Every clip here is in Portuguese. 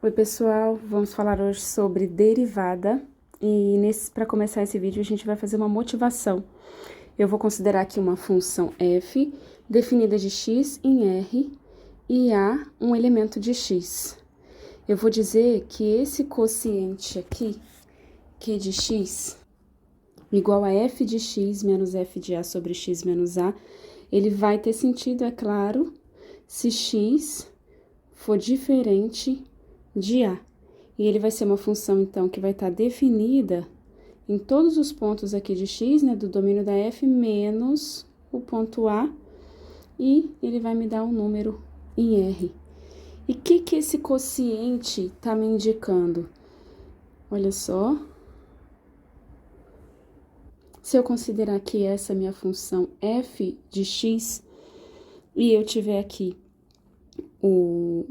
Oi pessoal, vamos falar hoje sobre derivada e para começar esse vídeo a gente vai fazer uma motivação. Eu vou considerar aqui uma função f definida de x em r e a um elemento de x. Eu vou dizer que esse quociente aqui, q de x, igual a f de x menos f de a sobre x menos a, ele vai ter sentido, é claro, se x for diferente de a. E ele vai ser uma função, então, que vai estar definida em todos os pontos aqui de x, né, do domínio da f, menos o ponto a, e ele vai me dar um número em r. E o que esse quociente está me indicando? Olha só. Se eu considerar que essa é a minha função f de x, e eu tiver aqui o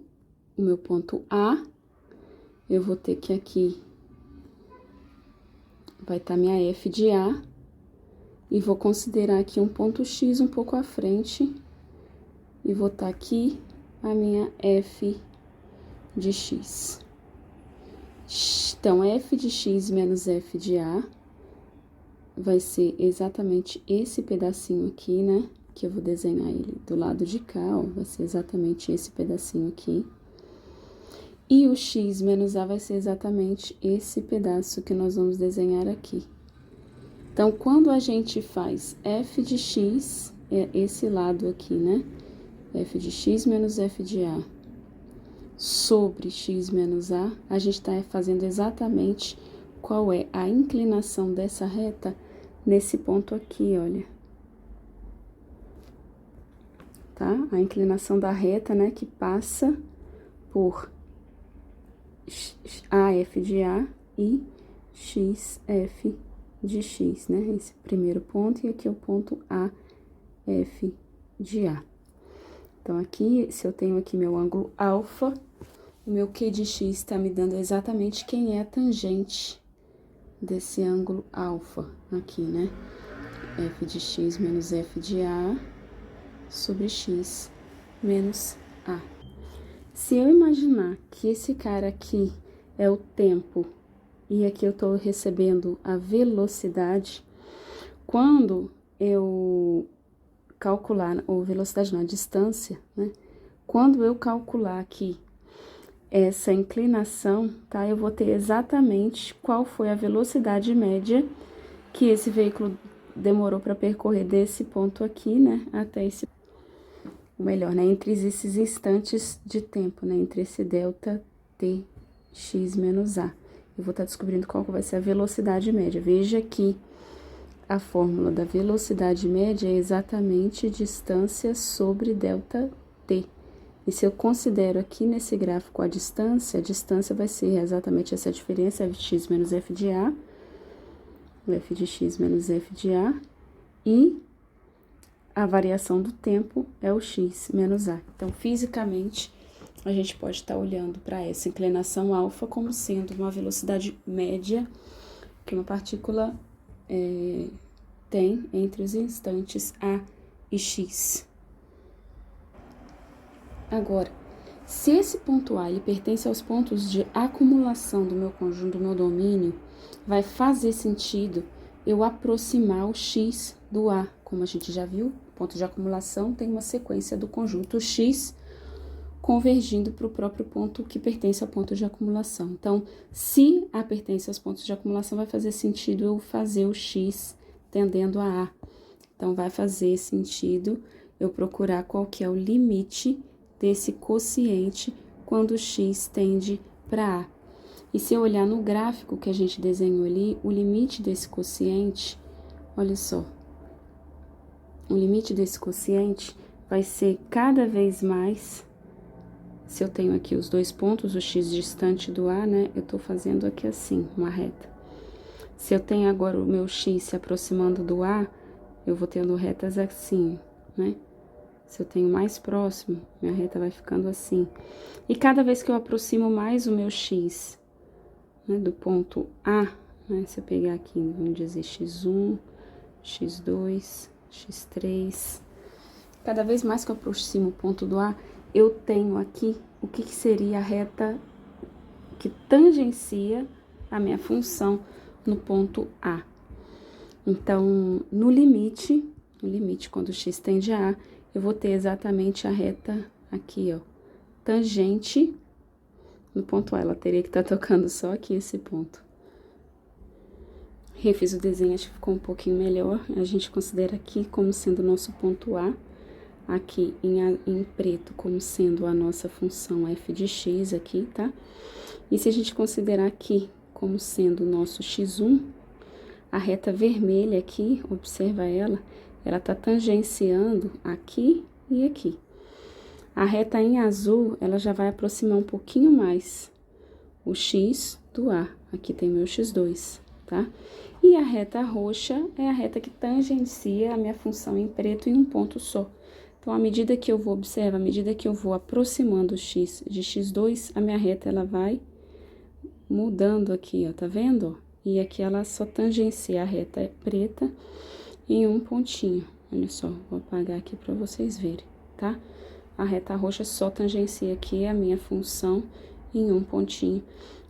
meu ponto A, eu vou ter que aqui vai estar minha f de A, e vou considerar aqui um ponto x um pouco à frente, e vou estar aqui a minha f de x. Então, f de x menos f de A vai ser exatamente esse pedacinho aqui, né? Que eu vou desenhar ele do lado de cá, ó, vai ser exatamente esse pedacinho aqui. E o x menos a vai ser exatamente esse pedaço que nós vamos desenhar aqui. Então, quando a gente faz f de x, é esse lado aqui, né? F de x menos f de a sobre x menos a gente está fazendo exatamente qual é a inclinação dessa reta nesse ponto aqui, olha. Tá? A inclinação da reta, né, que passa por AF de A e XF de X, né? Esse primeiro ponto, e aqui é o ponto AF de A. Então, aqui, se eu tenho aqui meu ângulo alfa, o meu Q de X está me dando exatamente quem é a tangente desse ângulo alfa aqui, né? F de X menos F de A sobre X menos A. Se eu imaginar que esse cara aqui é o tempo e aqui eu tô recebendo a velocidade, quando eu calcular, ou velocidade não, a distância, né? Quando eu calcular aqui essa inclinação, tá? Eu vou ter exatamente qual foi a velocidade média que esse veículo demorou para percorrer desse ponto aqui, né? Até esse, ou melhor, né? Entre esses instantes de tempo, né? Entre esse delta t x menos a. Eu vou estar descobrindo qual que vai ser a velocidade média. Veja que a fórmula da velocidade média é exatamente distância sobre delta t. E se eu considero aqui nesse gráfico a distância vai ser exatamente essa diferença, f de x menos f de a, f de x menos f de a, e a variação do tempo é o x menos a. Então, fisicamente, a gente pode estar olhando para essa inclinação alfa como sendo uma velocidade média que uma partícula tem entre os instantes a e x. Agora, se esse ponto A ele pertence aos pontos de acumulação do meu conjunto, do meu domínio, vai fazer sentido eu aproximar o x do A. Como a gente já viu, o ponto de acumulação tem uma sequência do conjunto x convergindo para o próprio ponto que pertence ao ponto de acumulação. Então, se A pertence aos pontos de acumulação, vai fazer sentido eu fazer o x tendendo a A. Então, vai fazer sentido eu procurar qual que é o limite desse quociente quando x tende para A. E se eu olhar no gráfico que a gente desenhou ali, o limite desse quociente, olha só, o limite desse quociente vai ser cada vez mais, se eu tenho aqui os dois pontos, o x distante do A, né, eu tô fazendo aqui assim, uma reta. Se eu tenho agora o meu x se aproximando do A, eu vou tendo retas assim, né? Se eu tenho mais próximo, minha reta vai ficando assim. E cada vez que eu aproximo mais o meu x, né, do ponto A, né, se eu pegar aqui, vamos dizer x1, x2, x3, cada vez mais que eu aproximo o ponto do A, eu tenho aqui o que seria a reta que tangencia a minha função no ponto A. Então, no limite, quando x tende a A, eu vou ter exatamente a reta aqui, ó, tangente no ponto A. Ela teria que estar tocando só aqui esse ponto. Refiz o desenho, acho que ficou um pouquinho melhor. A gente considera aqui como sendo o nosso ponto A, aqui em preto como sendo a nossa função f de x aqui, tá? E se a gente considerar aqui como sendo o nosso x1, a reta vermelha aqui, observa ela tá tangenciando aqui e aqui. A reta em azul, ela já vai aproximar um pouquinho mais o x do A. Aqui tem meu x2, tá? E a reta roxa é a reta que tangencia a minha função em preto em um ponto só. Então, à medida que eu vou, observa, à medida que eu vou aproximando o x de x2, a minha reta, ela vai mudando aqui, ó, tá vendo? E aqui ela só tangencia a reta preta em um pontinho. Olha só, vou apagar aqui para vocês verem, tá? A reta roxa só tangencia aqui a minha função em um pontinho.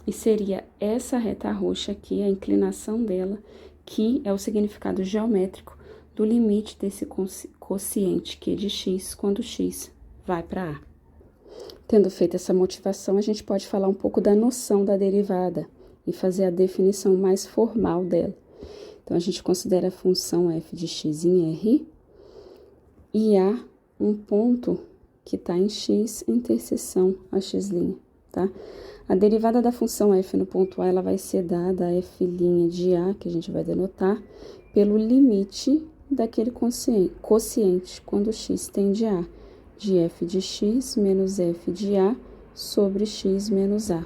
E seria essa reta roxa aqui, a inclinação dela, que é o significado geométrico do limite desse quociente Q de x, quando x vai para A. Tendo feito essa motivação, a gente pode falar um pouco da noção da derivada e fazer a definição mais formal dela. Então, a gente considera a função f de x em R e há um ponto que está em x, interseção a x', tá? A derivada da função f no ponto A, ela vai ser dada a f' de A, que a gente vai denotar, pelo limite daquele quociente, quando x tende a A, de f de x menos f de A sobre x menos A.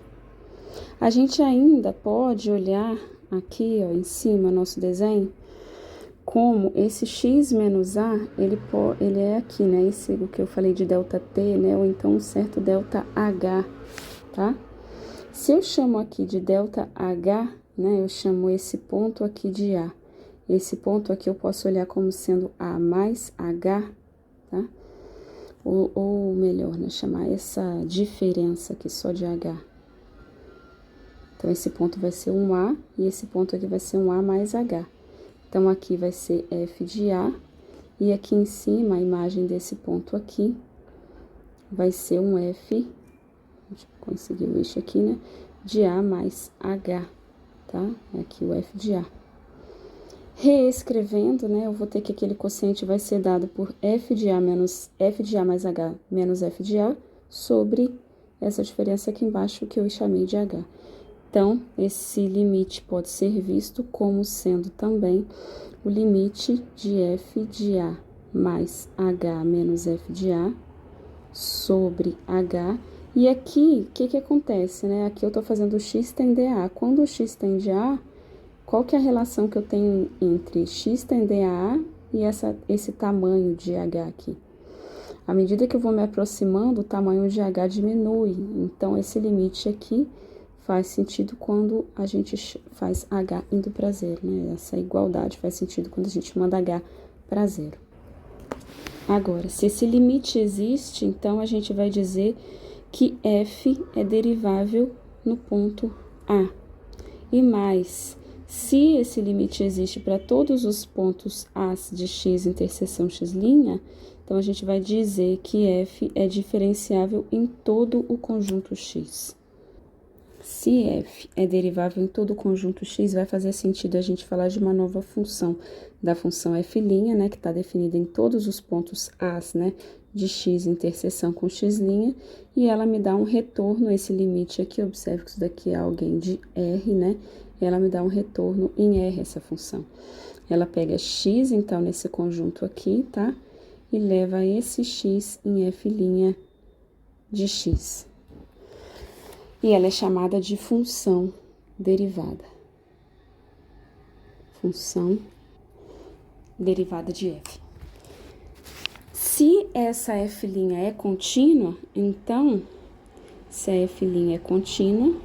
A gente ainda pode olhar aqui, ó, em cima, nosso desenho, como esse x menos A, ele é aqui, né? Esse, o que eu falei de delta t, né? Ou então um certo delta h, tá? Se eu chamo aqui de delta h, né? Eu chamo esse ponto aqui de A. Esse ponto aqui eu posso olhar como sendo A mais h, tá? Ou melhor, né? Chamar essa diferença aqui só de h. Então, esse ponto vai ser um A e esse ponto aqui vai ser um A mais H. Então, aqui vai ser F de A e aqui em cima, a imagem desse ponto aqui vai ser um F, deixa eu conseguir o eixo aqui, né? De A mais H, tá? Aqui o F de A. Reescrevendo, né? Eu vou ter que aquele quociente vai ser dado por F de A menos F de A mais H menos F de A sobre essa diferença aqui embaixo que eu chamei de H. Então, esse limite pode ser visto como sendo também o limite de f de A mais h menos f de A sobre h. E aqui, o que acontece, né? Aqui eu tô fazendo o x tender a A. Quando o x tende a A, qual que é a relação que eu tenho entre x tender a A e esse tamanho de h aqui? À medida que eu vou me aproximando, o tamanho de h diminui. Então, esse limite aqui faz sentido quando a gente faz h indo para zero, né? Essa igualdade faz sentido quando a gente manda h para zero. Agora, se esse limite existe, então a gente vai dizer que f é derivável no ponto A. E mais, se esse limite existe para todos os pontos A de x interseção x', então a gente vai dizer que f é diferenciável em todo o conjunto x. Se f é derivável em todo o conjunto x, vai fazer sentido a gente falar de uma nova função, da função f', né, que está definida em todos os pontos A, né, de x interseção com x', e ela me dá um retorno, esse limite aqui, observe que isso daqui é alguém de R, né, ela me dá um retorno em R, essa função. Ela pega x, então, nesse conjunto aqui, tá, e leva esse x em f' de x. E ela é chamada de função derivada. Função derivada de f. Se essa f' é contínua, então, se a f' é contínua,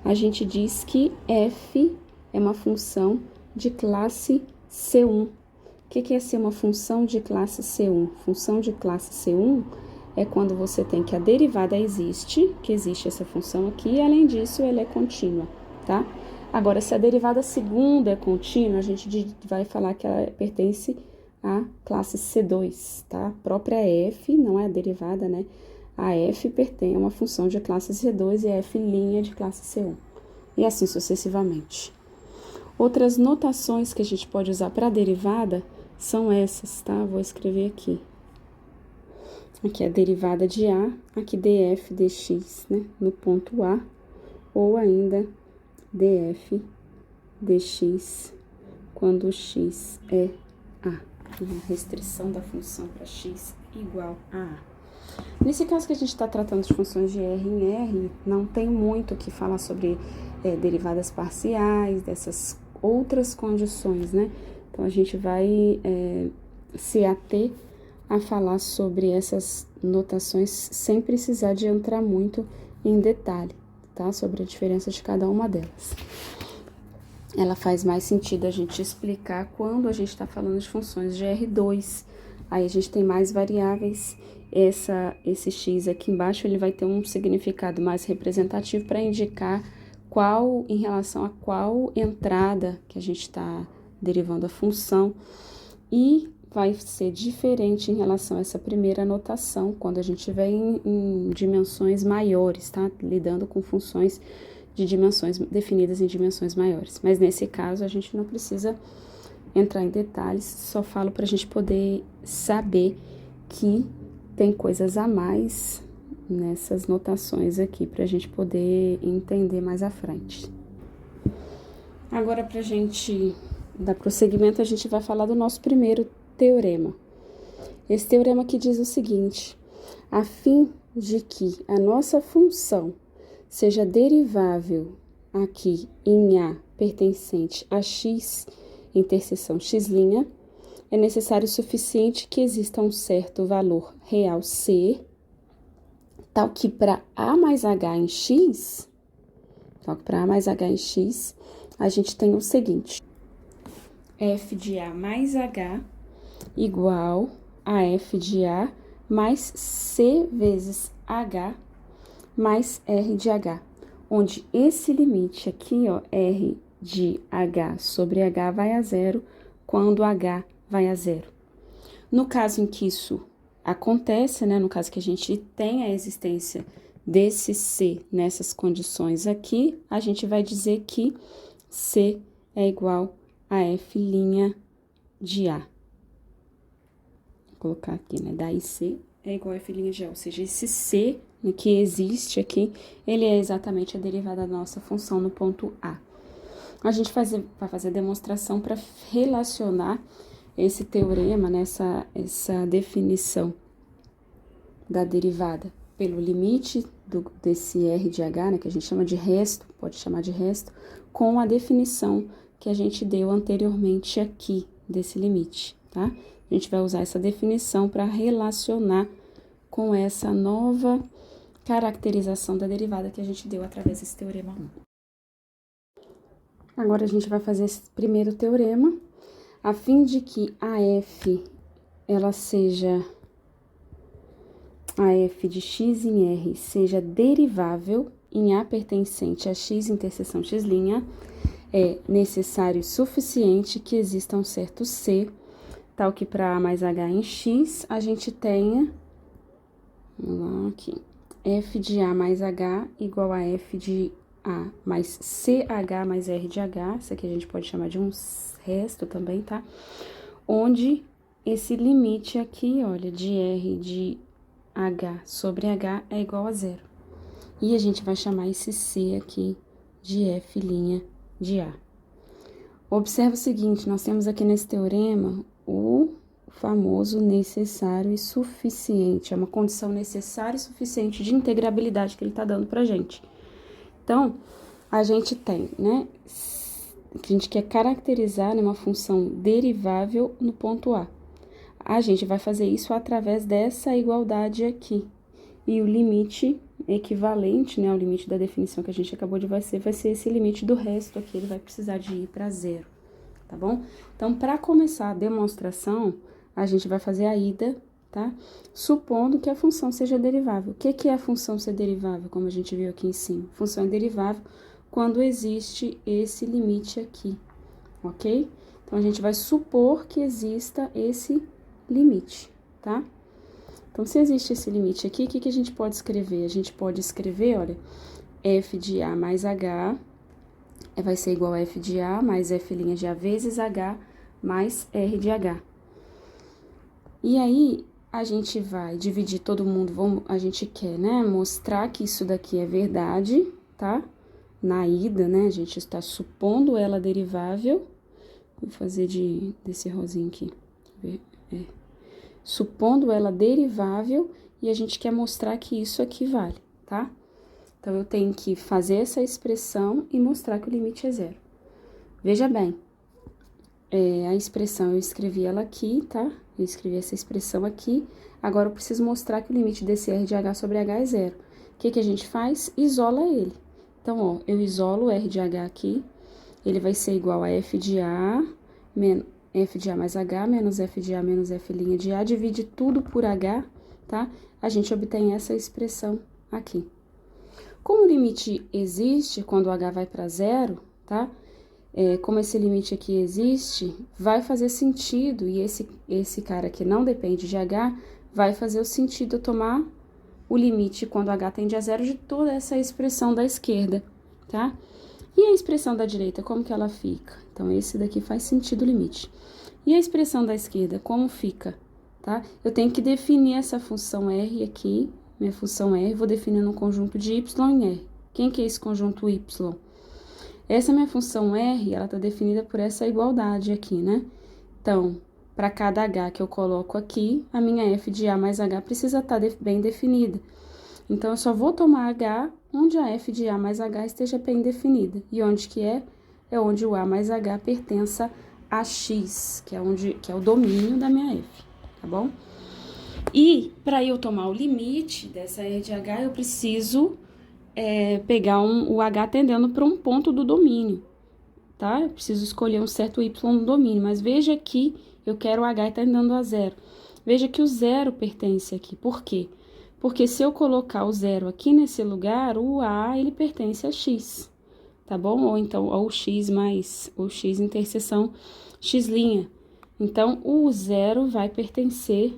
a gente diz que f é uma função de classe C1. O que é ser uma função de classe C1? Função de classe C1 é quando você tem que a derivada existe, que existe essa função aqui, e além disso, ela é contínua, tá? Agora, se a derivada segunda é contínua, a gente vai falar que ela pertence à classe C2, tá? A própria f, não é a derivada, né? A f pertence a uma função de classe C2 e a f' de classe C1. E assim sucessivamente. Outras notações que a gente pode usar para a derivada são essas, tá? Vou escrever aqui. Aqui é a derivada de A, aqui df dx, né? No ponto A, ou ainda df dx quando x é A. Restrição da função para x igual a A. Nesse caso que a gente está tratando de funções de R em R, não tem muito o que falar sobre derivadas parciais, dessas outras condições, né? Então, a gente vai se ater a falar sobre essas notações sem precisar de entrar muito em detalhe, tá? Sobre a diferença de cada uma delas. Ela faz mais sentido a gente explicar quando a gente está falando de funções de R2. Aí a gente tem mais variáveis. Esse x aqui embaixo, ele vai ter um significado mais representativo para indicar qual, em relação a qual entrada que a gente está derivando a função. E vai ser diferente em relação a essa primeira notação, quando a gente estiver em dimensões maiores, tá? Lidando com funções de dimensões definidas em dimensões maiores. Mas nesse caso, a gente não precisa entrar em detalhes, só falo para a gente poder saber que tem coisas a mais nessas notações aqui, para a gente poder entender mais à frente. Agora, para a gente dar prosseguimento, a gente vai falar do nosso primeiro teorema. Esse teorema aqui diz o seguinte: a fim de que a nossa função seja derivável aqui em A pertencente a x interseção x', é necessário o suficiente que exista um certo valor real C, tal que para A mais H em x, a gente tem o seguinte: f de A mais H igual a f de A mais C vezes H mais R de H, onde esse limite aqui, ó, R de H sobre H vai a zero, quando H vai a zero. No caso em que isso acontece, né, no caso que a gente tem a existência desse C nessas condições aqui, a gente vai dizer que C é igual a F' de A. Vou colocar aqui, né, daí C é igual a F' de A, ou seja, esse C que existe aqui, ele é exatamente a derivada da nossa função no ponto A. A gente vai fazer a demonstração para relacionar esse teorema, né, essa definição da derivada pelo limite desse R de H, né, que a gente chama de resto, pode chamar de resto, com a definição que a gente deu anteriormente aqui desse limite, tá? A gente vai usar essa definição para relacionar com essa nova caracterização da derivada que a gente deu através desse teorema 1. Agora, a gente vai fazer esse primeiro teorema, a fim de que a f, ela seja, a f de x em R seja derivável em A pertencente a x interseção x', é necessário e suficiente que exista um certo C, tal que para A mais H em x, a gente tenha, vamos lá, aqui, f de A mais H igual a f de A mais CH mais R de H, isso aqui a gente pode chamar de um resto também, tá? Onde esse limite aqui, olha, de R de H sobre H é igual a zero. E a gente vai chamar esse C aqui de F' de A. Observa o seguinte, nós temos aqui nesse teorema o famoso necessário e suficiente, é uma condição necessária e suficiente de integrabilidade que ele está dando pra gente. Então, a gente tem, né, a gente quer caracterizar uma função derivável no ponto A. A gente vai fazer isso através dessa igualdade aqui. E o limite equivalente, né, o limite da definição que a gente acabou de vai ser esse limite do resto aqui, ele vai precisar de ir para zero, tá bom? Então, para começar a demonstração, a gente vai fazer a ida tá? Supondo que a função seja derivável. O que é a função ser derivável, como a gente viu aqui em cima? A função é derivável quando existe esse limite aqui, ok? Então, a gente vai supor que exista esse limite, tá? Então, se existe esse limite aqui, o que a gente pode escrever? A gente pode escrever, olha, f de A mais H vai ser igual a f de A mais f' de A vezes H mais R de H. E aí, a gente vai dividir todo mundo, a gente quer, né, mostrar que isso daqui é verdade, tá? Na ida, né, a gente está supondo ela derivável. Vou fazer desse rosinho aqui, supondo ela derivável, e a gente quer mostrar que isso aqui vale, tá? Então, eu tenho que fazer essa expressão e mostrar que o limite é zero. Veja bem, a expressão eu escrevi ela aqui, tá? Eu escrevi essa expressão aqui, agora eu preciso mostrar que o limite desse R de H sobre H é zero. O que a gente faz? Isola ele. Então, ó, eu isolo o R de H aqui, ele vai ser igual a f de A mais H menos f de A menos f' de A, divide tudo por H, tá? A gente obtém essa expressão aqui. Como o limite existe quando H vai para zero, tá? Como esse limite aqui existe, vai fazer sentido, e esse cara que não depende de H, vai fazer o sentido tomar o limite quando H tende a zero de toda essa expressão da esquerda, tá? E a expressão da direita, como que ela fica? Então, esse daqui faz sentido o limite. E a expressão da esquerda, como fica? Tá? Eu tenho que definir essa função R aqui, minha função R, vou definir no conjunto de Y em R. Quem que é esse conjunto Y? Essa minha função R, ela tá definida por essa igualdade aqui, né? Então, para cada H que eu coloco aqui, a minha f de A mais H precisa estar bem definida. Então, eu só vou tomar H onde a f de A mais H esteja bem definida. E onde que é? É onde o A mais H pertença a X, que é o domínio da minha f, tá bom? E, para eu tomar o limite dessa R de H, eu preciso pegar o H tendendo para um ponto do domínio, tá? Eu preciso escolher um certo Y no domínio, mas veja que eu quero o H tendendo a zero. Veja que o zero pertence aqui. Por quê? Porque se eu colocar o zero aqui nesse lugar, o A, ele pertence a X, tá bom? Ou então, ou X mais, ou X interseção X'. Então, o zero vai pertencer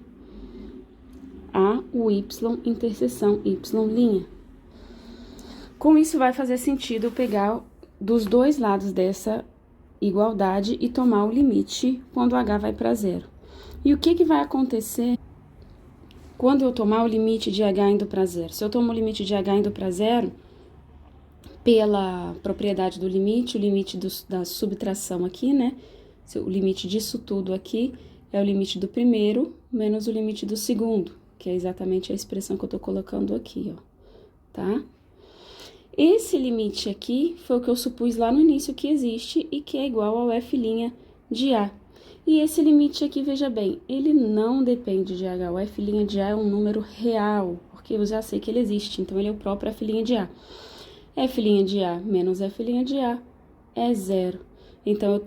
a o Y interseção Y'. Com isso, vai fazer sentido eu pegar dos dois lados dessa igualdade e tomar o limite quando H vai para zero. E o que vai acontecer quando eu tomar o limite de H indo para zero? Se eu tomo o limite de H indo para zero, pela propriedade do limite, o limite da subtração aqui, né? O limite disso tudo aqui é o limite do primeiro menos o limite do segundo, que é exatamente a expressão que eu tô colocando aqui, ó, tá? Esse limite aqui foi o que eu supus lá no início que existe e que é igual ao f' de A. E esse limite aqui, veja bem, ele não depende de H. O f' de A é um número real, porque eu já sei que ele existe, então ele é o próprio f' de A. F' de A menos f' de A é zero. Então, eu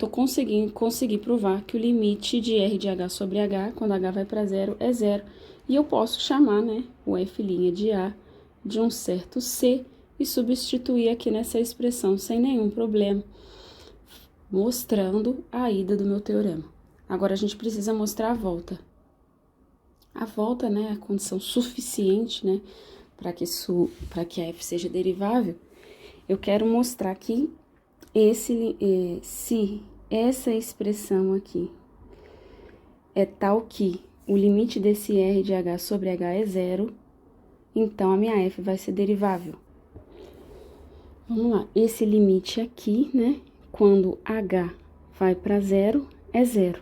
consegui provar que o limite de R de H sobre H, quando H vai para zero, é zero. E eu posso chamar, né, o f' de A de um certo C, e substituir aqui nessa expressão sem nenhum problema, mostrando a ida do meu teorema. Agora, a gente precisa mostrar a volta. A volta, né, é a condição suficiente, né, para que a f seja derivável. Eu quero mostrar que se essa expressão aqui é tal que o limite desse R de H sobre H é zero, então a minha f vai ser derivável. Vamos lá, esse limite aqui, né, quando H vai para zero, é zero.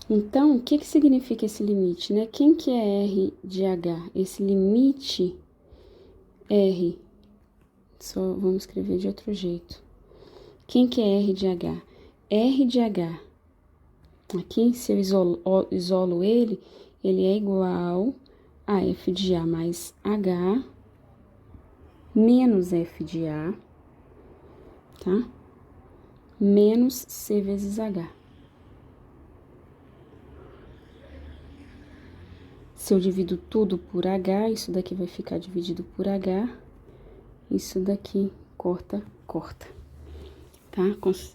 Então, o que significa esse limite, né? Quem que é R de H? Esse limite R, só vamos escrever de outro jeito. Quem que é R de H? R de H, aqui, se eu isolo ele é igual a F de A mais H menos F de A, tá? Menos C vezes H. Se eu divido tudo por H, isso daqui vai ficar dividido por H. Isso daqui corta, tá?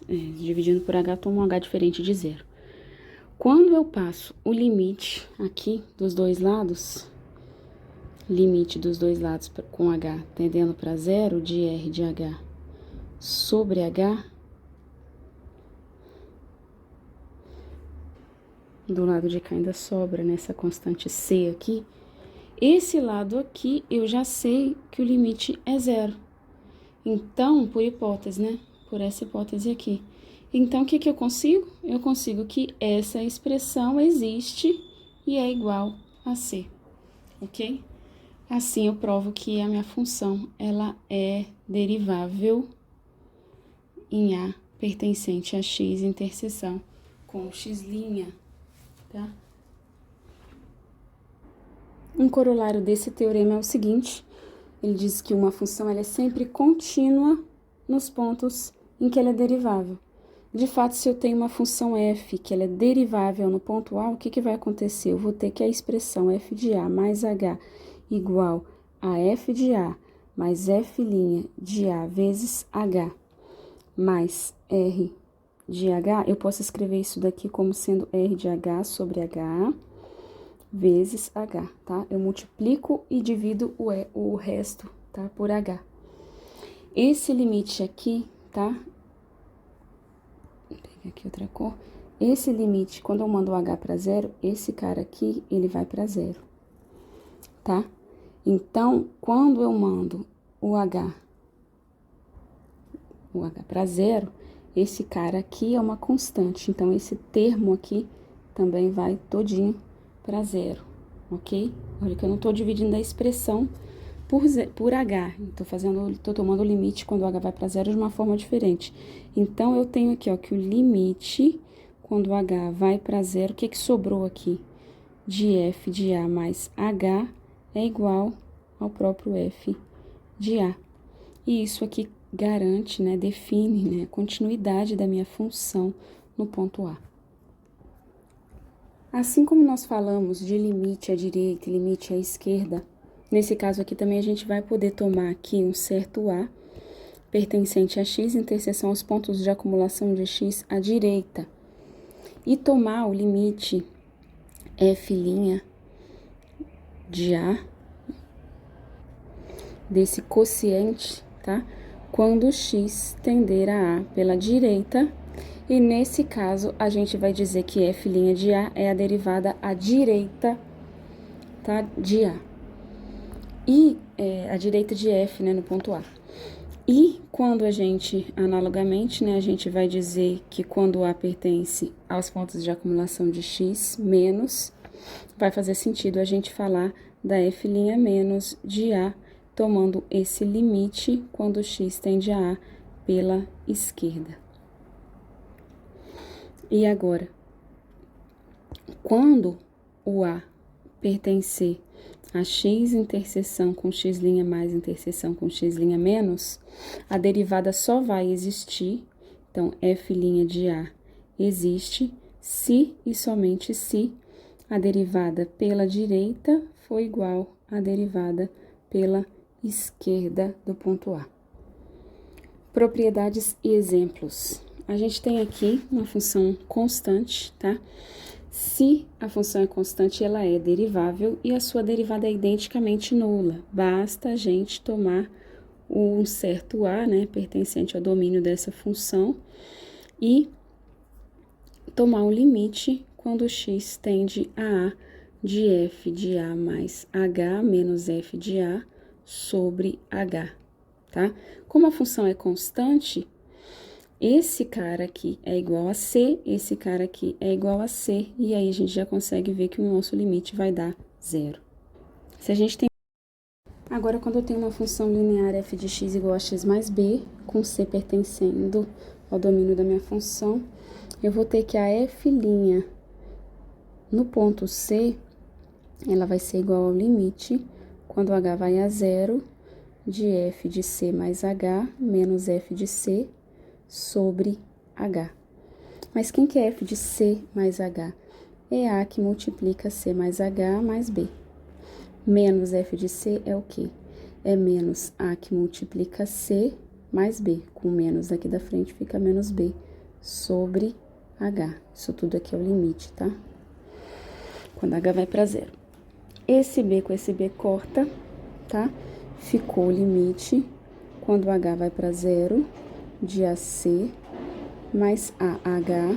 Dividindo por H, toma um H diferente de 0. Quando eu passo o limite aqui dos dois lados, limite dos dois lados com H tendendo para 0, de R de H sobre H, do lado de cá ainda sobra nessa constante C aqui, esse lado aqui eu já sei que o limite é 0. Então, por hipótese, né? Por essa hipótese aqui. Então, o que que eu consigo? Eu consigo que essa expressão existe e é igual a C, ok? Assim, eu provo que a minha função, ela é derivável em A pertencente a x interseção com x', tá? Um corolário desse teorema é o seguinte, ele diz que uma função ela é sempre contínua nos pontos em que ela é derivável. De fato, se eu tenho uma função f que ela é derivável no ponto A, o que que vai acontecer? Eu vou ter que a expressão f de A mais h igual a f de A mais f' de A vezes h mais r de h, eu posso escrever isso daqui como sendo r de h sobre h vezes h, tá? Eu multiplico e divido o resto, tá? Por h. Esse limite aqui, tá? Vou pegar aqui outra cor. Esse limite, quando eu mando o h para 0, esse cara aqui, ele vai para 0, tá? Então, quando eu mando o h para 0, esse cara aqui é uma constante. Então, esse termo aqui também vai todinho para 0, ok? Olha que eu não tô dividindo a expressão por h. Tô tomando o limite quando o h vai para 0 de uma forma diferente. Então, eu tenho aqui, ó, que o limite, quando o h vai para 0, o que que sobrou aqui? De f de A mais h é igual ao próprio f de A. E isso aqui garante, né, define, né, a continuidade da minha função no ponto A. Assim como nós falamos de limite à direita e limite à esquerda, nesse caso aqui também a gente vai poder tomar aqui um certo A pertencente a x, interseção aos pontos de acumulação de x à direita, e tomar o limite f' de A desse quociente, tá? Quando x tender a A pela direita, e nesse caso, a gente vai dizer que f' de A é a derivada à direita, tá? De A. E a direita de f, né, no ponto A. E quando a gente, analogamente, né, a gente vai dizer que quando A pertence aos pontos de acumulação de x menos, vai fazer sentido a gente falar da f' menos de A, tomando esse limite quando x tende a A pela esquerda. E agora, quando o A pertencer a x interseção com x' mais interseção com x' menos, a derivada só vai existir, então, f' de A existe se e somente se a derivada pela direita for igual à derivada pela esquerda do ponto A. Propriedades e exemplos. A gente tem aqui uma função constante, tá? Se a função é constante, ela é derivável e a sua derivada é identicamente nula. Basta a gente tomar um certo A, né, pertencente ao domínio dessa função, e tomar o limite quando x tende a A de f de A mais h menos f de A sobre h, tá? Como a função é constante, esse cara aqui é igual a C, esse cara aqui é igual a C, e aí a gente já consegue ver que o nosso limite vai dar 0. Se a gente tem... Agora, quando eu tenho uma função linear f de x igual a x mais b, com C pertencendo ao domínio da minha função, eu vou ter que a f' no ponto C, ela vai ser igual ao limite, quando h vai a 0, de f de C mais h menos f de C sobre h. Mas quem que é f de C mais h? É A que multiplica C mais h mais B. Menos f de c é o quê? É menos a que multiplica c mais b. Com menos aqui da frente fica menos b sobre h. Isso tudo aqui é o limite, tá? Quando h vai para zero. Esse b com esse b corta, tá? Ficou o limite, quando h vai para zero, de AC mais AH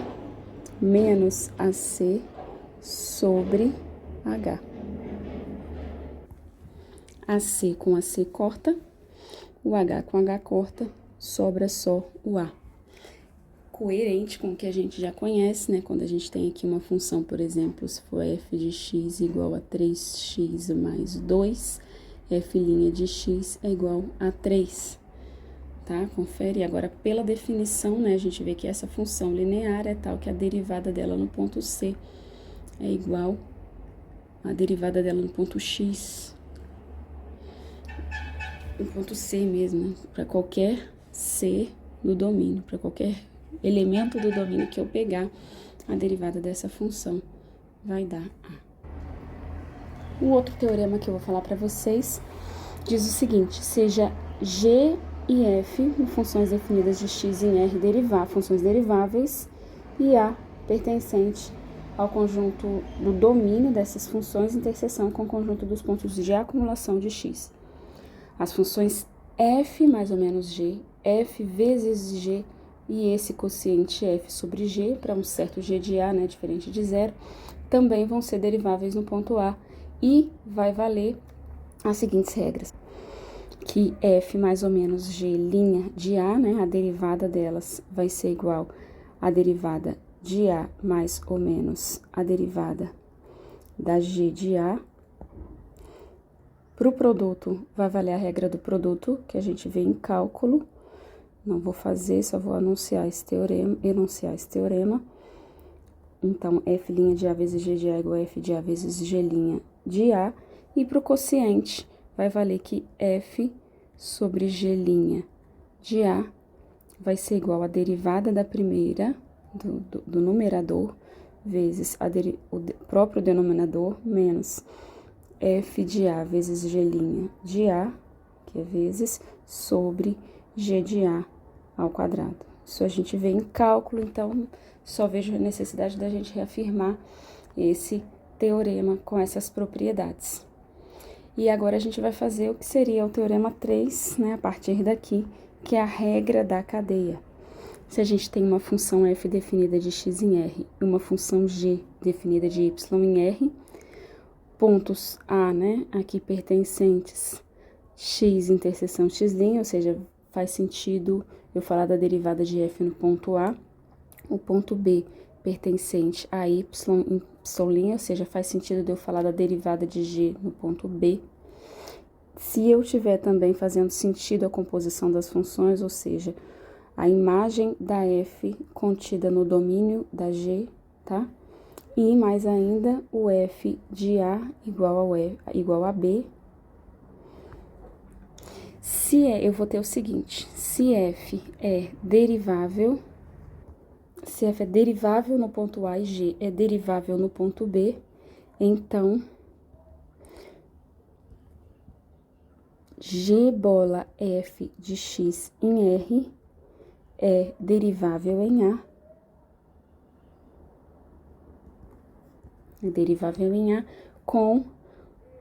menos AC sobre H. AC com AC corta, o H com H corta, sobra só o A. Coerente com o que a gente já conhece, né? Quando a gente tem aqui uma função, por exemplo, se for f de x igual a 3x mais 2, f' de x é igual a 3, tá? Confere. Agora, pela definição, né, a gente vê que essa função linear é tal que a derivada dela no ponto C é igual à derivada dela no ponto X, no ponto C mesmo, né? Para qualquer C do domínio, para qualquer elemento do domínio que eu pegar, a derivada dessa função vai dar A. O outro teorema que eu vou falar para vocês diz o seguinte: seja G e F, funções definidas de x em R funções deriváveis, e A pertencente ao conjunto do domínio dessas funções, interseção com o conjunto dos pontos de acumulação de x. As funções f mais ou menos g, f vezes g e esse quociente f sobre g, para um certo g de A, né, diferente de zero, também vão ser deriváveis no ponto A, e vai valer as seguintes regras: que f mais ou menos g' de A, né, a derivada delas vai ser igual à derivada de A mais ou menos a derivada da g de A. Para o produto, vai valer a regra do produto, que a gente vê em cálculo. Não vou fazer, só vou enunciar esse teorema. Então, f' de A vezes g de A igual a f de A vezes g' de A. E para o quociente, vai valer que f sobre g' de A vai ser igual à derivada da primeira, do numerador, vezes o próprio denominador, menos f de A vezes g' de A, que é vezes, sobre g de A ao quadrado. Isso a gente vê em cálculo, então só vejo a necessidade da gente reafirmar esse teorema com essas propriedades. E agora a gente vai fazer o que seria o teorema 3, né, a partir daqui, que é a regra da cadeia. Se a gente tem uma função f definida de x em R e uma função g definida de y em R, pontos A, né, aqui pertencentes, x interseção x', ou seja, faz sentido eu falar da derivada de f no ponto A. O ponto B pertencente a y em y', ou seja, faz sentido eu falar da derivada de g no ponto B. Se eu tiver também fazendo sentido a composição das funções, ou seja, a imagem da f contida no domínio da g, tá? E mais ainda o f de A igual a B. Eu vou ter o seguinte: se f é derivável, no ponto A e g é derivável no ponto B, então g bola f de x em R é derivável em A. Com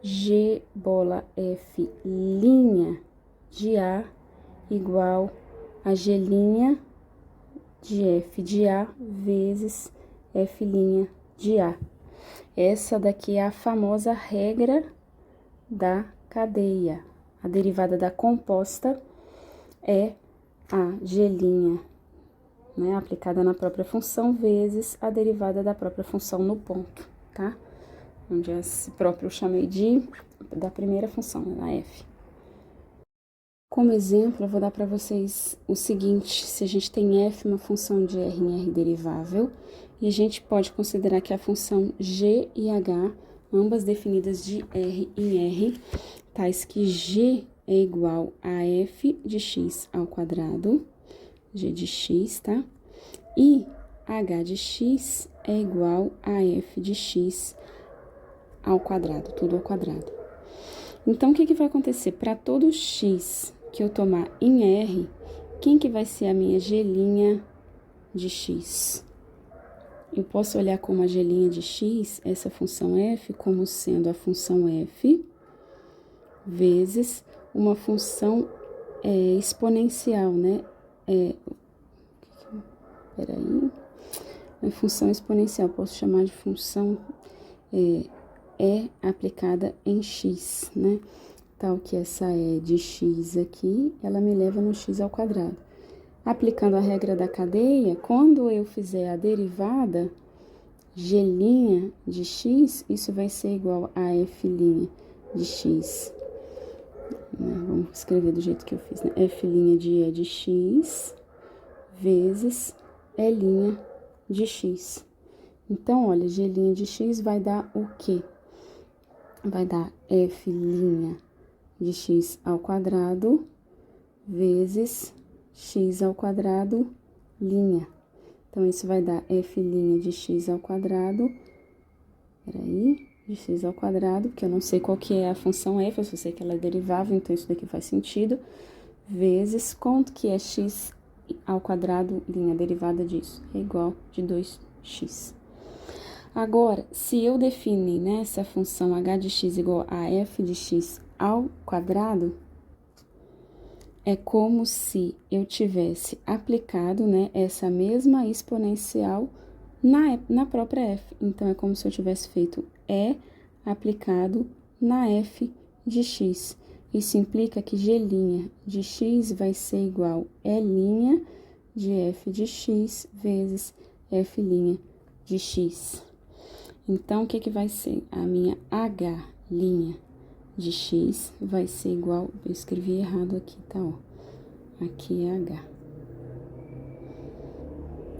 g bola f' de A igual a g' de f de A vezes f' de A. Essa daqui é a famosa regra da cadeia. A derivada da composta é a g', né, aplicada na própria função, vezes a derivada da própria função no ponto, tá? Onde esse próprio eu chamei da primeira função, a f. Como exemplo, eu vou dar para vocês o seguinte: se a gente tem f, uma função de R em R derivável, e a gente pode considerar que a função g e h, ambas definidas de R em R, tais que g é igual a f de x ao quadrado, g de x, tá? E h de x é igual a f de x ao quadrado, tudo ao quadrado. Então, o que que vai acontecer? Para todo x que eu tomar em R, quem que vai ser a minha g' de x? Eu posso olhar como a g' de x, essa função f, como sendo a função f vezes uma função exponencial, né? Peraí. A função exponencial, posso chamar de função aplicada em x, né? Tal que essa de x aqui, ela me leva no x ao quadrado. Aplicando a regra da cadeia, quando eu fizer a derivada, g' de x, isso vai ser igual a f' de x. Vamos escrever do jeito que eu fiz, né? F' de E de x vezes E' de x. Então, olha, g' de x vai dar o quê? Vai dar f' de x ao quadrado vezes x ao quadrado linha. Então, isso vai dar f' de x ao quadrado, de x ao quadrado, porque eu não sei qual que é a função f, eu só sei que ela é derivável, então isso daqui faz sentido, vezes quanto que é x ao quadrado linha, a derivada disso, é igual de 2x. Agora, se eu definir, né, essa função h de x igual a f de x ao quadrado, é como se eu tivesse aplicado, né, essa mesma exponencial na própria f. Então, é como se eu tivesse feito E aplicado na f de x. Isso implica que g' de x vai ser igual E' de f de x vezes f' de x. Então, o que que vai ser? A minha h' de x vai ser igual... Eu escrevi errado aqui, tá, ó. Aqui é h.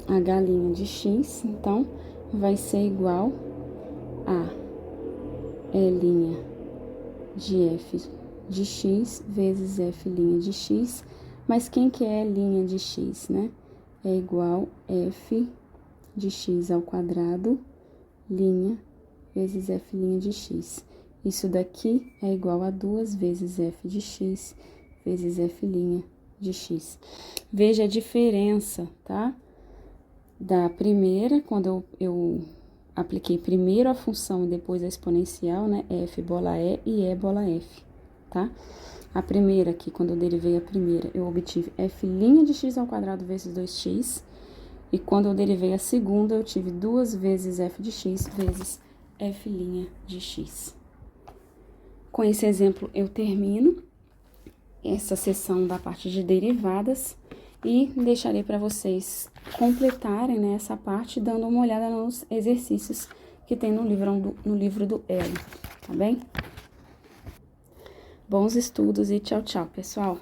H' de x, então, vai ser igual a E' de f de x vezes f' de x. Mas quem que é E' de x, né? É igual f de x ao quadrado, linha, vezes f' de x. Isso daqui é igual a 2 vezes f de x, vezes f' de x. Veja a diferença, tá? Da primeira, quando eu apliquei primeiro a função e depois a exponencial, né? F bola E E bola F, tá? A primeira aqui, quando eu derivei a primeira, eu obtive f' de x ao quadrado vezes 2x. E quando eu derivei a segunda, eu tive 2 vezes f de x vezes f' de x. Com esse exemplo, eu termino essa sessão da parte de derivadas e deixarei para vocês completarem, né, essa parte, dando uma olhada nos exercícios que tem no livro do Elo, tá bem? Bons estudos e tchau, tchau, pessoal!